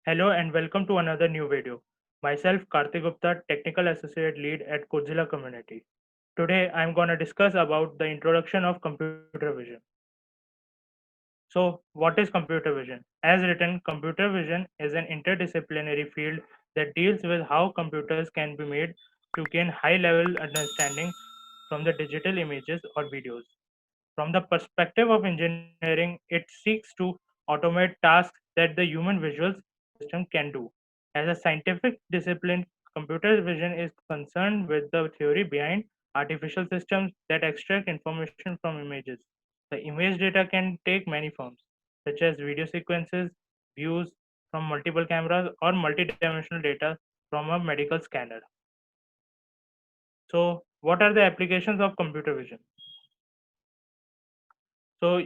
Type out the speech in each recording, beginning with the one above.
Hello and welcome to another new video. Myself Karthik Gupta, Technical Associate Lead at Godzilla Community. Today I'm going to discuss about the introduction of computer vision. So, what is computer vision? As written, computer vision is an interdisciplinary field that deals with how computers can be made to gain high level understanding from the digital images or videos. From the perspective of engineering, it seeks to automate tasks that the human visual system can do. As a scientific discipline, computer vision is concerned with the theory behind artificial systems that extract information from images. The image data can take many forms, such as video sequences, views from multiple cameras, or multidimensional data from a medical scanner. So, what are the applications of computer vision? So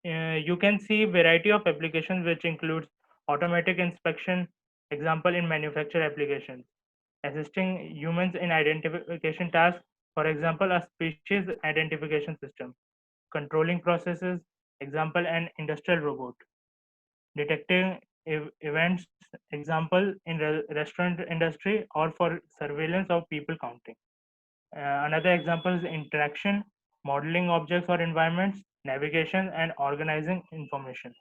you can see variety of applications which includes automatic inspection, example in manufacture applications, assisting humans in identification tasks, for example, a species identification system, controlling processes, example, an industrial robot, detecting events, example, in restaurant industry or for surveillance of people counting. Another example is interaction, modeling objects or environments, navigation, and organizing information.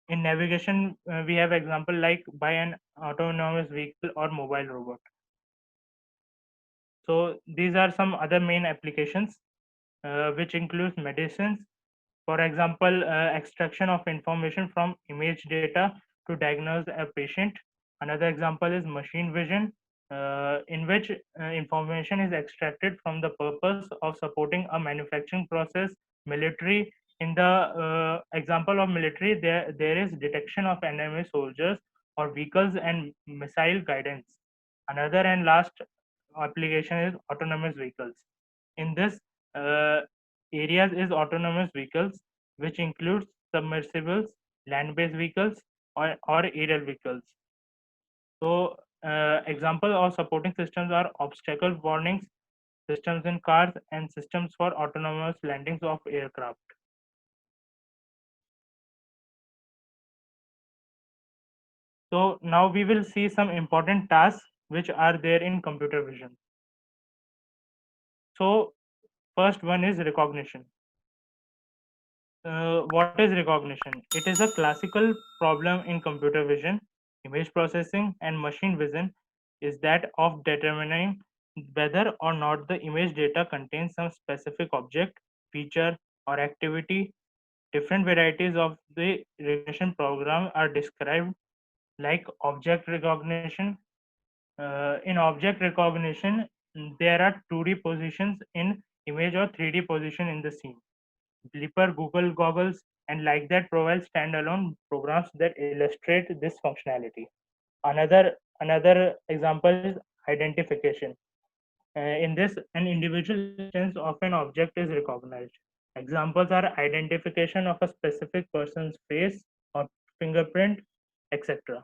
In navigation, we have example like by an autonomous vehicle or mobile robot. So these are some other main applications, which includes medicines. For example, extraction of information from image data to diagnose a patient. Another example is machine vision, in which information is extracted from the purpose of supporting a manufacturing process. Military, in the example of military, there is detection of enemy soldiers or vehicles and missile guidance. Another and last application is autonomous vehicles. In this uh, areas is autonomous vehicles, which includes submersibles, land-based vehicles, or aerial vehicles. So, example of supporting systems are obstacle warnings, systems in cars, and systems for autonomous landings of aircraft. So, now we will see some important tasks which are there in computer vision. So, first one is recognition. What is recognition? It is a classical problem in computer vision, image processing, and machine vision is that of determining whether or not the image data contains some specific object, feature, or activity. Different varieties of the recognition program are described like object recognition. In object recognition, there are 2D positions in image or 3D position in the scene. Blipper, Google Goggles, and like that provide standalone programs that illustrate this functionality. Another example is identification. In this, an individual instance of an object is recognized. Examples are identification of a specific person's face or fingerprint, etc.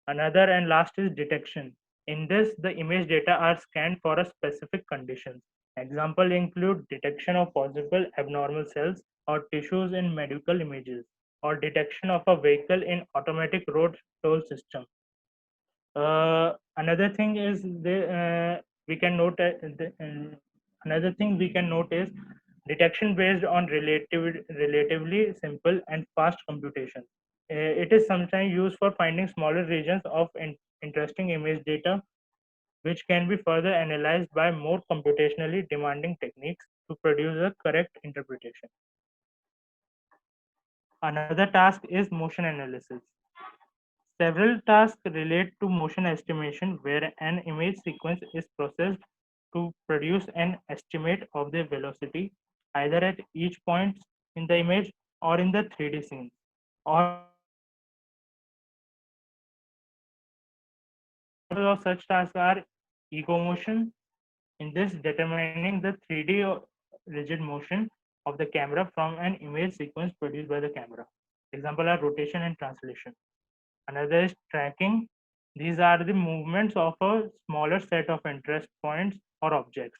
Another and last is detection. In this, the image data are scanned for a specific conditions. Example include detection of possible abnormal cells or tissues in medical images, or detection of a vehicle in automatic road toll system. Another thing is we can note another thing we can note is detection based on relatively simple and fast computation. It is sometimes used for finding smaller regions of interesting image data, which can be further analyzed by more computationally demanding techniques to produce a correct interpretation. Another task is motion analysis. Several tasks relate to motion estimation, where an image sequence is processed to produce an estimate of the velocity, either at each point in the image or in the 3D scene. All of such tasks are ego motion. In this, determining the 3D rigid motion of the camera from an image sequence produced by the camera. Example are rotation and translation. Another is tracking. These are the movements of a smaller set of interest points or objects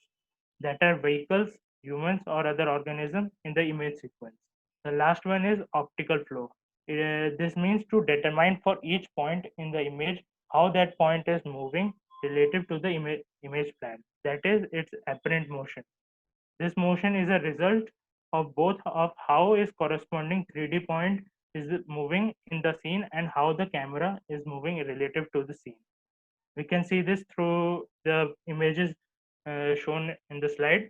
that are vehicles, humans, or other organisms in the image sequence. The last one is optical flow. This means to determine for each point in the image how that point is moving relative to the image plane, that is, its apparent motion. This motion is a result of both of how is corresponding 3D point is moving in the scene and how the camera is moving relative to the scene. We can see this through the images shown in the slide.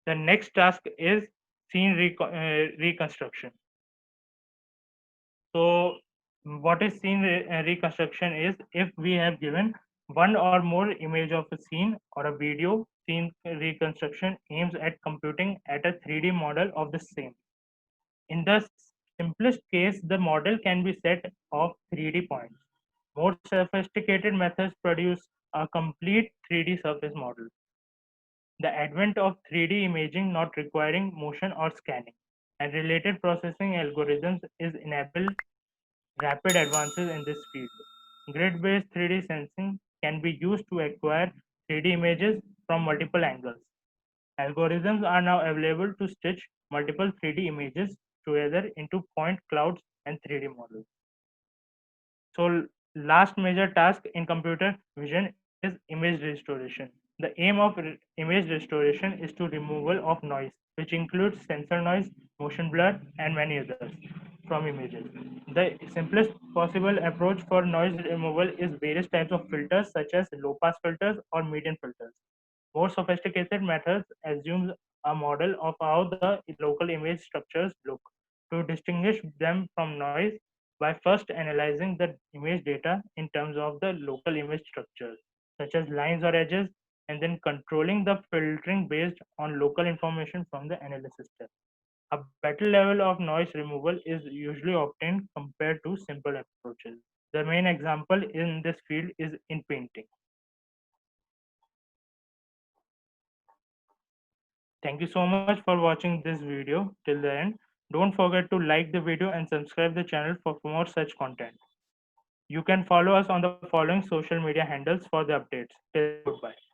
The next task is scene reconstruction. So, what is scene reconstruction is if we have given one or more image of a scene or a video, scene reconstruction aims at computing at a 3D model of the same. In the simplest case, the model can be set of 3D points. More sophisticated methods produce a complete 3D surface model. The advent of 3D imaging not requiring motion or scanning and related processing algorithms is enable rapid advances in this field. Grid-based 3D sensing can be used to acquire 3D images from multiple angles. Algorithms are now available to stitch multiple 3D images together into point clouds and 3D models. So, last major task in computer vision is image restoration. The aim of image restoration is to removal of noise, which includes sensor noise, motion blur, and many others from images. The simplest possible approach for noise removal is various types of filters such as low pass filters or median filters. More sophisticated methods assume a model of how the local image structures look to distinguish them from noise by first analyzing the image data in terms of the local image structures, such as lines or edges, and then controlling the filtering based on local information from the analysis step. A better level of noise removal is usually obtained compared to simple approaches. The main example in this field is in painting. Thank you so much for watching this video till the end. Don't forget to like the video and subscribe the channel for more such content. You can follow us on the following social media handles for the updates. Till then, goodbye.